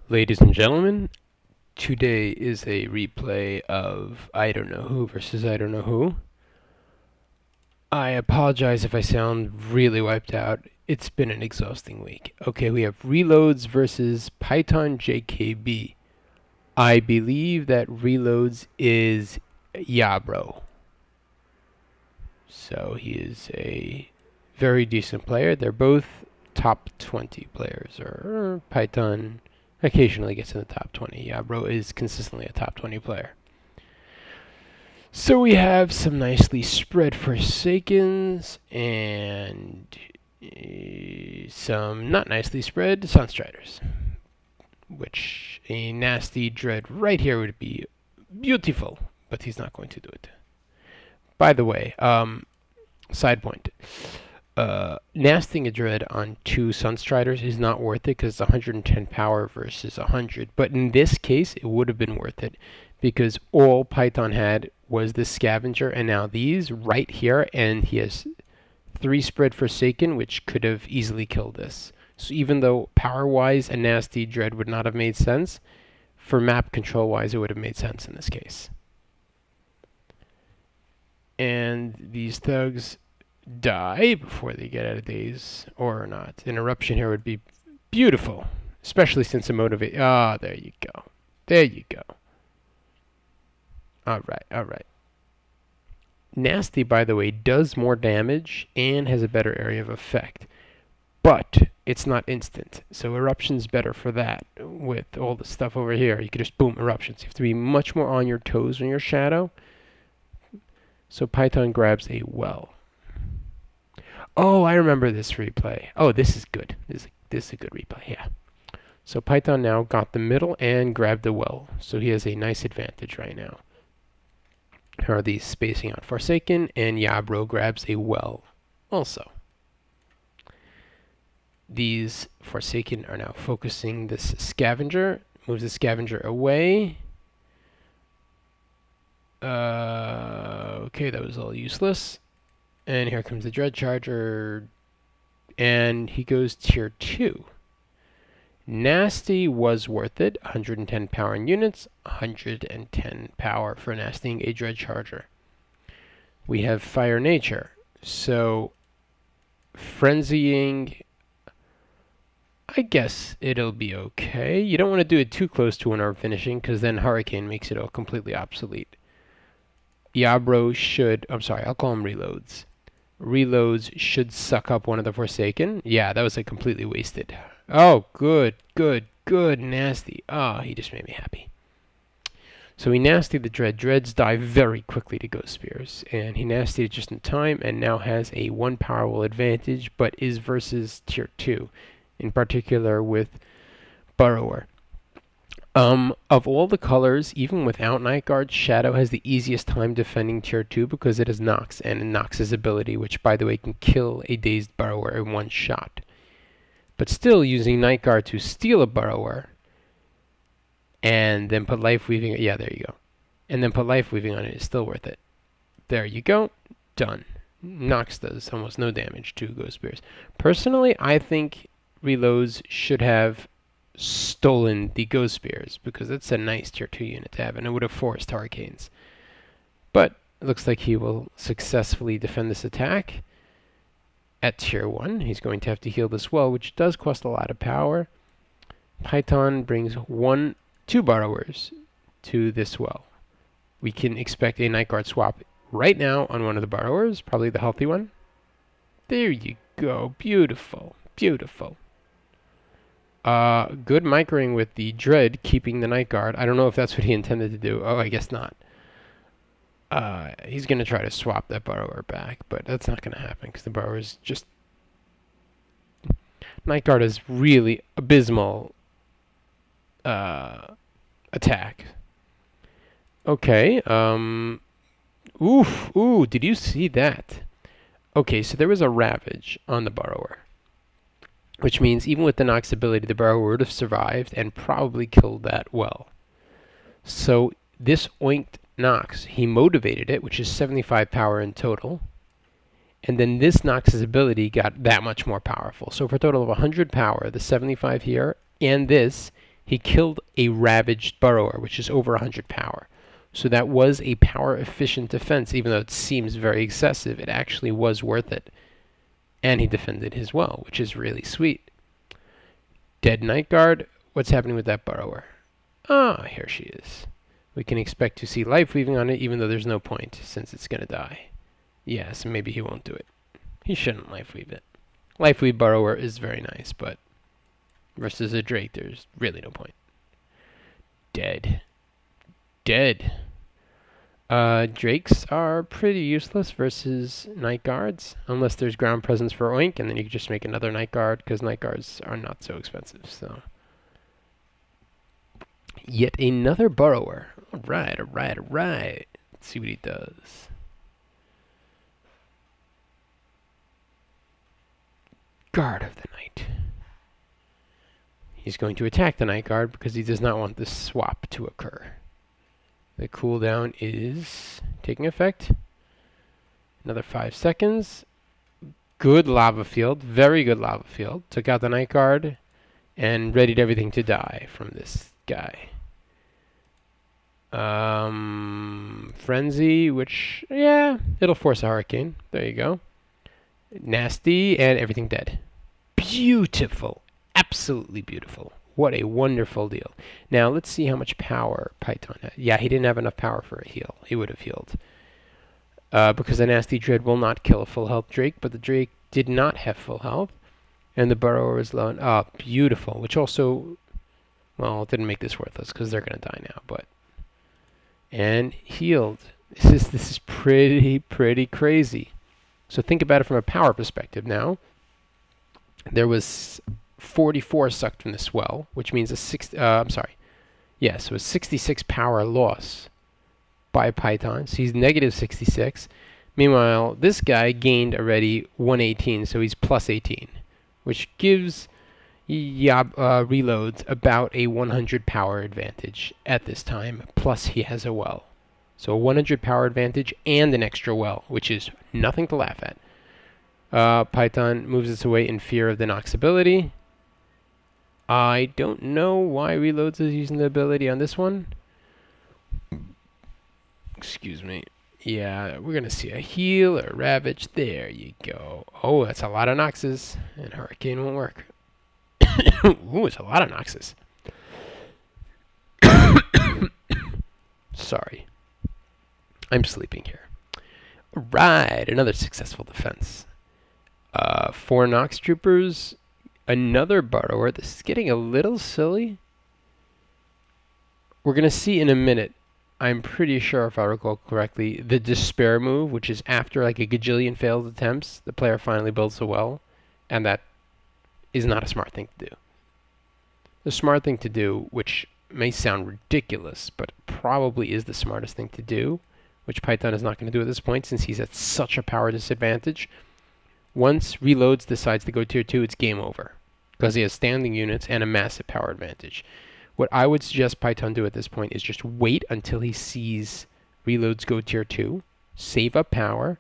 Ladies and gentlemen, today is a replay of I don't know who versus I don't know who. I apologize if I sound really wiped out. It's been an exhausting week. Okay, we have Reloads versus pytonjkb. I believe that Reloads is Yabro. So he is a very decent player. They're both top 20 players, or Python occasionally gets in the top 20. Yabro is consistently a top 20 player. So we have some nicely spread Forsakens and some not nicely spread Sunstriders, which a nasty Dread right here would be beautiful, but he's not going to do it. By the way, side point. Nasting a Dread on 2 Sunstriders is not worth it because it's 110 power versus 100. But in this case, it would have been worth it because all Python had was this Scavenger and now these right here, and he has 3 spread Forsaken, which could have easily killed this. So even though power-wise a nasty Dread would not have made sense, for map control-wise it would have made sense in this case. And these thugs die before they get out of daze or not. An eruption here would be beautiful, especially since it motivates. Ah, there you go. There you go. Alright, alright. Nasty, by the way, does more damage and has a better area of effect. But it's not instant. So eruption's better for that. With all the stuff over here, you could just boom, eruptions. You have to be much more on your toes when you're shadow. So Python grabs a well. Oh, I remember this replay. Oh, this is good. This is a good replay, yeah. So Python now got the middle and grabbed the well. So he has a nice advantage right now. Here are these spacing out Forsaken, and Yabro grabs a well also. These Forsaken are now focusing this Scavenger. Moves the Scavenger away. Okay, that was all useless. And here comes the Dread Charger, and he goes tier 2. Nasty was worth it, 110 power in units, 110 power for nastying a Dread Charger. We have Fire Nature, so frenzying, I guess it'll be okay. You don't want to do it too close to an orb finishing, because then Hurricane makes it all completely obsolete. Yabro should, I'm sorry, I'll call him Reloads. Reloads should suck up one of the Forsaken. Yeah, that was like completely wasted. Oh, good, good, good, nasty. Oh, he just made me happy. So he nastied the Dread. Dreads die very quickly to Ghost Spears. And he nastied it just in time and now has a 1 power will advantage, but is versus tier 2. In particular with Burrower. Of all the colors, even without Night Guard, Shadow has the easiest time defending tier 2 because it has Nox, and Nox's ability, which by the way can kill a dazed Burrower in 1 shot. But still, using Night Guard to steal a Burrower, and then put Life Weaving, yeah, there you go. And then put Life Weaving on it is still worth it. There you go, done. Nox does almost no damage to Ghost Spears. Personally, I think Reloads should have stolen the Ghost Spears because it's a nice tier 2 unit to have, and it would have forced Hurricanes. But it looks like he will successfully defend this attack at tier 1. He's going to have to heal this well, which does cost a lot of power. Python brings 2 Burrowers to this well. We can expect a Night Guard swap right now on one of the Burrowers, probably the healthy one. There you go, beautiful, beautiful. Good microing with the Dread, keeping the Night Guard. I don't know if that's what he intended to do. Oh, I guess not. He's going to try to swap that Burrower back, but that's not going to happen because the Burrower is just... Night Guard is really abysmal attack. Okay, ooh, did you see that? Okay, so there was a Ravage on the Burrower, which means even with the Nox ability, the Burrower would have survived and probably killed that well. So this oinked Nox, he motivated it, which is 75 power in total. And then this Nox's ability got that much more powerful. So for a total of 100 power, the 75 here and this, he killed a ravaged burrower, which is over 100 power. So that was a power-efficient defense, even though it seems very excessive. It actually was worth it. And he defended his well, which is really sweet. Dead Night Guard. What's happening with that burrower? Ah, here she is. We can expect to see life weaving on it, even though there's no point, since it's going to die. Yes, maybe he won't do it. He shouldn't life weave it. Life weave burrower is very nice, but versus a Drake, there's really no point. Dead. Dead. Drakes are pretty useless versus Night Guards, unless there's ground presence for Oink, and then you can just make another Night Guard, because Night Guards are not so expensive, so. Yet another burrower. Alright, alright, alright. Let's see what he does. Guard of the Night. He's going to attack the Night Guard because he does not want this swap to occur. The cooldown is taking effect. Another 5 seconds. Good lava field. Very good lava field. Took out the Night Guard and readied everything to die from this guy. Frenzy, which, yeah, it'll force a hurricane. There you go. Nasty, and everything dead. Beautiful. Absolutely beautiful. What a wonderful deal. Now, let's see how much power Python had. Yeah, he didn't have enough power for a heal. He would have healed. Because the Nasty Dread will not kill a full health Drake, but the Drake did not have full health. And the Burrower is low. Ah, beautiful. Which also, well, it didn't make this worthless because they're going to die now, but. And healed. This is pretty crazy. So think about it from a power perspective now. There was 44 sucked from this well, which means a 66 power loss by Python. So he's negative 66. Meanwhile, this guy gained already 118, so he's plus 18, which gives Reloads about a 100 power advantage at this time, plus he has a well. So a 100 power advantage and an extra well, which is nothing to laugh at. Python moves its away in fear of the Nox ability. I don't know why Reloads is using the ability on this one. Excuse me. Yeah, we're going to see a heal or ravage. There you go. Oh, that's a lot of Noxes. And Hurricane won't work. Ooh, it's a lot of Noxes. Sorry. I'm sleeping here. Right, another successful defense. 4 Nox Troopers. Another Burrower. This is getting a little silly. We're going to see in a minute. I'm pretty sure, if I recall correctly, the Despair move, which is after like a gajillion failed attempts, the player finally builds a well, and that is not a smart thing to do. The smart thing to do, which may sound ridiculous, but probably is the smartest thing to do, which Python is not going to do at this point since he's at such a power disadvantage. Once Reloads decides to go tier 2, it's game over, because he has standing units and a massive power advantage. What I would suggest Python do at this point is just wait until he sees Reloads go tier 2, save up power,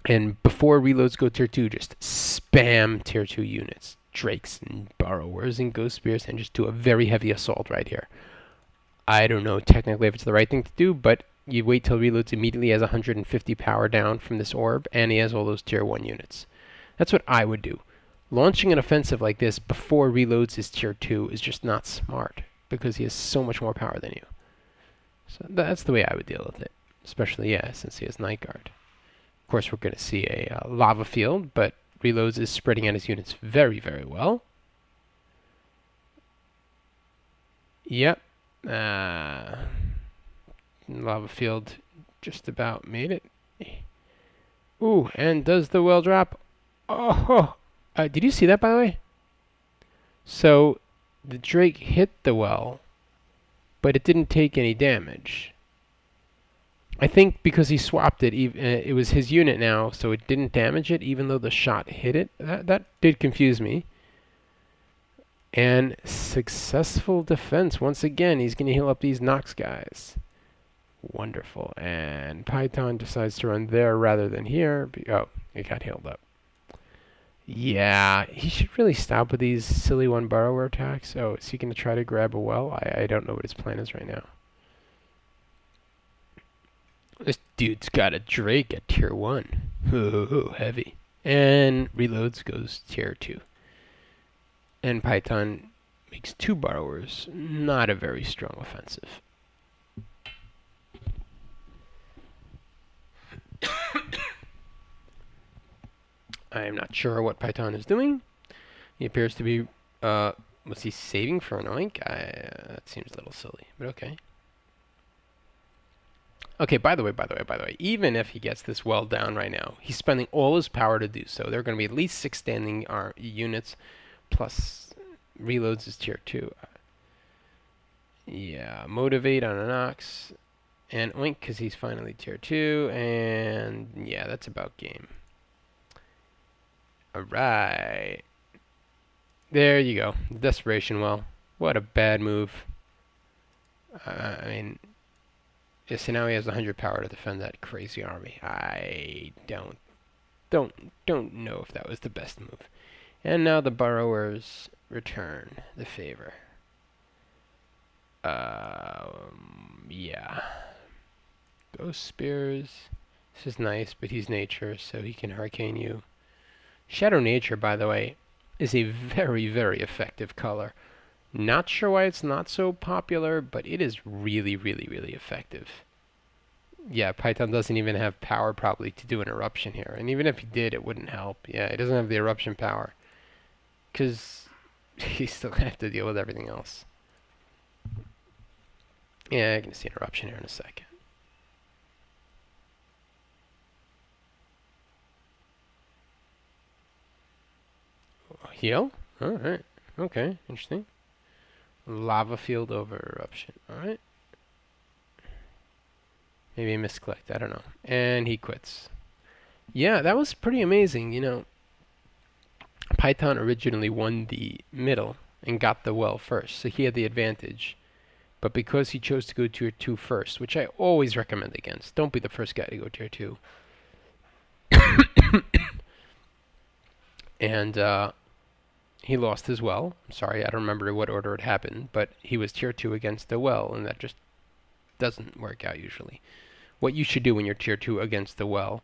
and before Reloads go tier 2, just spam tier 2 units, Drakes and Burrowers and Ghost Spears, and just do a very heavy assault right here. I don't know technically if it's the right thing to do, but you wait till Reloads immediately has 150 power down from this orb, and he has all those tier 1 units. That's what I would do. Launching an offensive like this before Reloads is tier 2 is just not smart, because he has so much more power than you. So that's the way I would deal with it, especially, yeah, since he has Night Guard. Of course, we're going to see a lava field, but Reloads is spreading out his units very, very well. Yep. Lava field just about made it. Ooh, and does the well drop? Oh! Did you see that, by the way? So, the Drake hit the well, but it didn't take any damage. I think because he swapped it, it was his unit now, so it didn't damage it, even though the shot hit it. That did confuse me. And successful defense. Once again, he's going to heal up these Nox guys. Wonderful. And Python decides to run there rather than here. Oh, it got healed up. Yeah, he should really stop with these silly one burrower attacks. Oh, is he going to try to grab a well? I don't know what his plan is right now. This dude's got a Drake at tier 1. Oh, heavy. And reloads goes tier 2. And Python makes 2 borrowers. Not a very strong offensive. I am not sure what Python is doing. He appears to be, was he saving for an oink? That seems a little silly, but okay. Okay, by the way, even if he gets this well down right now, he's spending all his power to do so. There are going to be at least 6 standing units, plus reloads is tier 2. Yeah, motivate on an ox, and oink because he's finally tier 2, and yeah, that's about game. Alright. There you go. Desperation well. What a bad move. I mean, yeah, so now he has 100 power to defend that crazy army. I don't know if that was the best move. And now the borrowers return the favor. Yeah. Ghost Spears. This is nice, but he's nature, so he can hurricane you. Shadow Nature, by the way, is a very, very effective color. Not sure why it's not so popular, but it is really, really, really effective. Yeah, Python doesn't even have power probably to do an eruption here. And even if he did, it wouldn't help. Yeah, it doesn't have the eruption power. Because he's still going to have to deal with everything else. Yeah, I can see an eruption here in a second. Heal? Alright. Okay, interesting. Lava field over eruption. Alright. Maybe a misclicked, I don't know. And he quits. Yeah, that was pretty amazing, you know. Python originally won the middle and got the well first, so he had the advantage. But because he chose to go tier 2 first, which I always recommend against, don't be the first guy to go tier 2. And he lost his well. I'm sorry, I don't remember what order it happened, but he was tier 2 against the well, and that just doesn't work out usually. What you should do when you're tier 2 against the well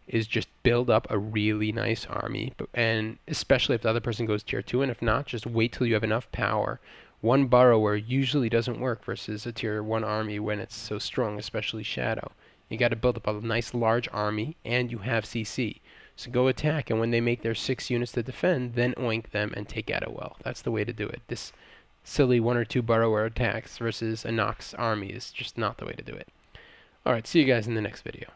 is just build up a really nice army, and especially if the other person goes tier 2, and if not, just wait till you have enough power. One borrower usually doesn't work versus a tier 1 army when it's so strong, especially Shadow. You got to build up a nice large army, and you have CC. So go attack, and when they make their 6 units to defend, then oink them and take out a well. That's the way to do it. This silly 1 or 2 borrower attacks versus a Nox army is just not the way to do it. Alright, see you guys in the next video.